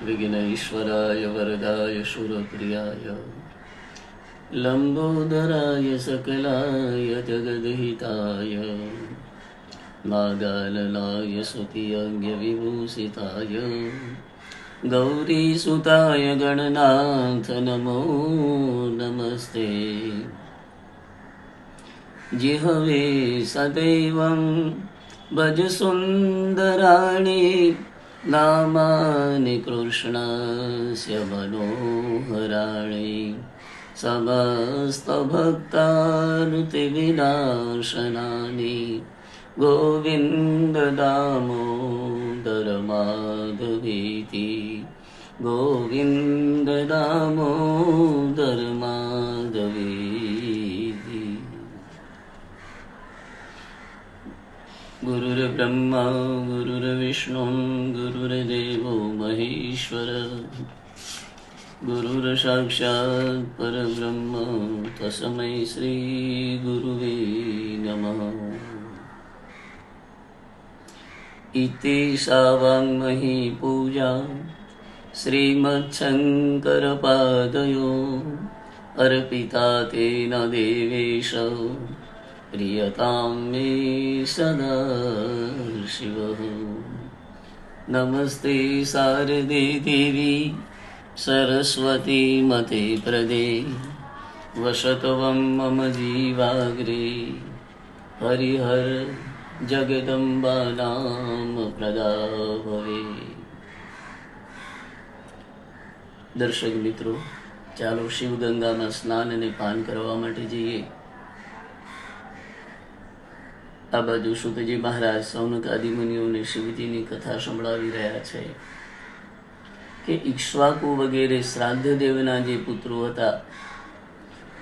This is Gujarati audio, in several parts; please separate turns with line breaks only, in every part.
विघ्नेश्वराय वरदाय शूरप्रियाय लंबोदराय सकलाय जगद्हिताय नागाननाय स्तुतियज्ञविभूषिताय गौरीसुताय गणनाथ नमो नमस्ते। जिह्वे सदैवं भज सुन्दराणि नामानि कृष्णस्य मनोहराणि समस्तभक्तानुतिविनाशनानि गोविन्द दामोदर माधवेति गोविन्द दामोदर माधवेति। गुरुर्ब्रह्मा गुरुर्विष्णु गुरुर्देवो महेश्वर गुरुर्साक्षात् परब्रह्म तस्मै श्री गुरुवे नमः। इति सावाङ्मयी पूजा श्रीमच्छङ्करपादयो अर्पिता तेन देवेश प्रियतां मे सदा शिवः। नमस्ते शारदे देवी सरस्वती मते प्रदे वसतवं मम जीवाग्रे हरिहर जगदम्बा नाम प्रदा भवे। દર્શક મિત્રો, ચાલો શિવગંગામાં સ્નાન અને પાન કરવા માટે જઈએ। આ બાજુ સુતજી મહારાજ સૌનક આદિ મુનિઓને શિવજીની કથા સંભળાવી રહ્યા છે કે ઈક્ષ્વાકુ વગેરે શ્રાદ્ધ દેવના જે પુત્રો હતા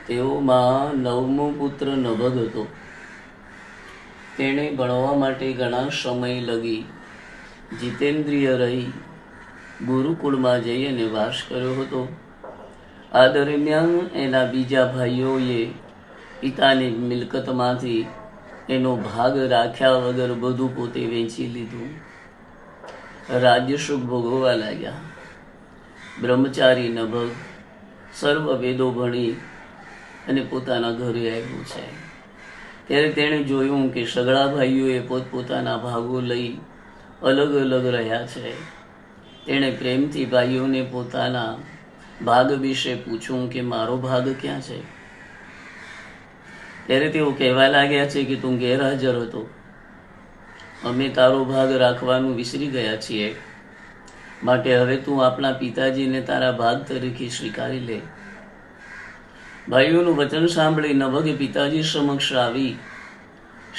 તેઓમાં 9મો પુત્ર નભગ હતો। તેણે ભણવા માટે ઘણા સમય લગી જીતેન્દ્રિય રહી ગુરુકુળમાં જઈ અને વાસ કર્યો હતો। આ દરમિયાન એના બીજા ભાઈઓએ પિતાની મિલકતમાંથી એનો ભાગ રાખ્યા વગર બધું પોતે વેચી લીધું, રાજ્યસુખ ભોગવવા લાગ્યા। બ્રહ્મચારી નભગ સર્વ વેદો ભણી અને પોતાના ઘરે આવ્યો છે ત્યારે તેણે જોયું કે સગડા ભાઈઓએ પોતપોતાના ભાગો લઈ અલગ અલગ રહ્યા છે। તેણે પ્રેમથી ભાઈઓને પોતાના ભાગ વિશે પૂછ્યું કે મારો ભાગ ક્યાં છે? ત્યારે તેઓ કહેવા લાગ્યા છે કે તું ગેરહાજર હતો, અમે તારો ભાગ રાખવાનું વિસરી ગયા છીએ, માટે હવે તું આપણા પિતાજીને તારા ભાગ તરીકે સ્વીકારી લે। ભાઈઓનું વચન સાંભળી નભગે પિતાજી સમક્ષ આવી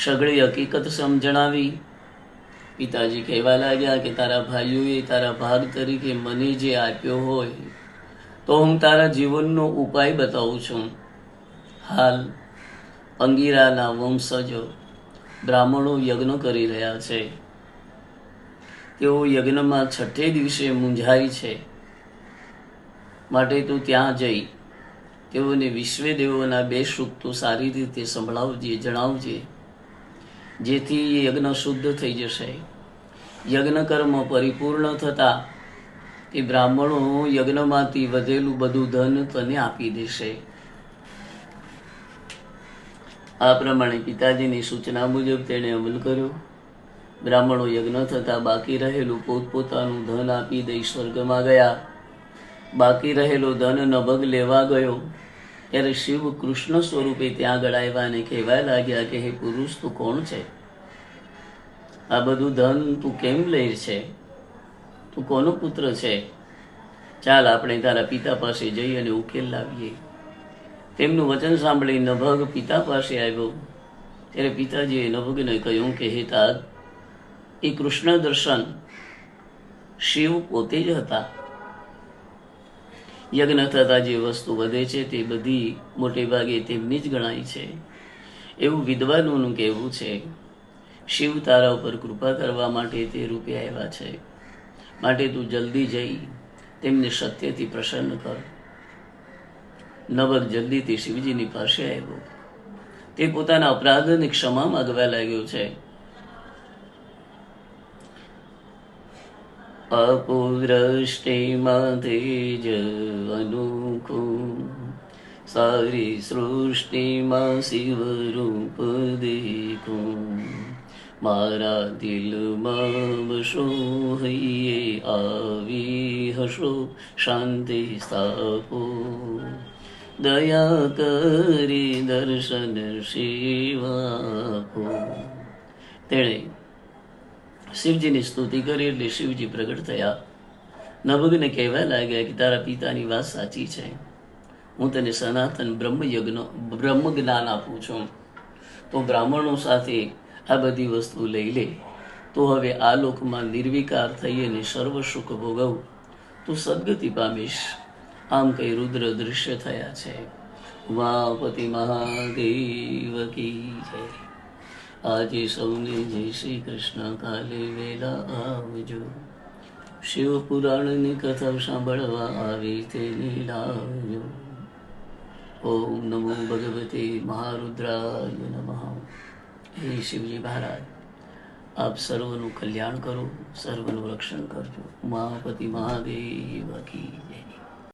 સઘળી હકીકત સમજણાવી। પિતાજી કહેવા લાગ્યા કે તારા ભાઈઓએ તારા ભાગ તરીકે મને જે આપ્યો હોય તો હું તારા જીવનનો ઉપાય બતાવું છું। હાલ અંગીરાના વંશજો બ્રાહ્મણો યજ્ઞ કરી રહ્યા છે। તેઓ યજ્ઞમાં છઠ્ઠે દિવસે મૂંઝાય છે, માટે તું ત્યાં જઈ તેઓને વિશ્વે દેવોના 2 સૂક્તો સારી રીતે સંભળાવજે, જણાવજે, જેથી યજ્ઞ શુદ્ધ થઈ જશે। યજ્ઞ કર્મ પરિપૂર્ણ થતા તે બ્રાહ્મણો યજ્ઞમાંથી વધેલું બધું ધન તને આપી દેશે। આ પ્રમાણે પિતાજીની સૂચના મુજબ તેણે અમલ કર્યો। બ્રાહ્મણો યજ્ઞ થતા બાકી રહેલું પોતપોતાનું ધન આપી દઈ સ્વર્ગમાં ગયા। બાકી રહેલો ધન નભગ લેવા ગયો ત્યારે શિવ કૃષ્ણ સ્વરૂપે ત્યાં આગળ આવ્યા અને કહેવા લાગ્યા કે હે પુરુષ, તું કોણ છે? આ બધું ધન તું કેમ લે છે? તું કોનો પુત્ર છે? ચાલ આપણે તારા પિતા પાસે જઈ અને ઉકેલ લાવીએ। તેમનું વચન સાંભળી નભગ પિતા પાસે આવ્યો ત્યારે પિતાજીએ નભગને કહ્યું કે હે તાત, એ કૃષ્ણ દર્શન શિવ પોતે જ હતા। યજ્ઞ થતા જે વસ્તુ વધે છે તે બધી મોટે ભાગે તેમની જ ગણાય છે, એવું વિદ્વાનોનું કહેવું છે। શિવ તારા ઉપર કૃપા કરવા માટે તે રૂપે આવ્યા છે, માટે તું જલ્દી જઈ તેમને સત્યથી પ્રસન્ન કર। નભગ જલ્દીથી શિવજીની પાસે આવ્યો। તે પોતાના અપરાધની ક્ષમા માંગવા લાગ્યો છે। અપુદ્રષ્ટિમાં તેજ અનોખું, સારી સૃષ્ટિમાં શિવ રૂપ દેખું, મારા દિલમાં વસો હૈયે આવી હશો, શાંતિ સ્થાપો, દયા કરી દર્શન શિવાપો. તેણે શિવજીની સ્તુતિ કરી એટલે શિવજી પ્રગટ થયા. નભગને કહેવા લાગ્યા કે તારા પિતાની વાત સાચી છે, હું તને સનાતન બ્રહ્મ જ્ઞાન આપું છું. તો બ્રાહ્મણો સાથે આ બધી વસ્તુ લઈ લે, તો હવે આ લોકમાં નિર્વિકાર થઈ અને સર્વ સુખ ભોગવ, તું સદગતિ પામીશ. આમ કઈ રુદ્ર દૃશ્ય થયા છે. ઉમાપતિ મહાદેવ કી જય. આજે સૌને જય શ્રી કૃષ્ણ. કાલે વેલા આવજો, શિવ પુરાણની કથા સાંભળવા આવી તેની લાવજો. ઓમ નમો ભગવતે મહારુદ્રાય નમઃ. હે શિવજી મહારાજ, આપ સર્વનું કલ્યાણ કરો, સર્વનું રક્ષણ કરજો. ઉમાપતિ મહાદેવ કી જય.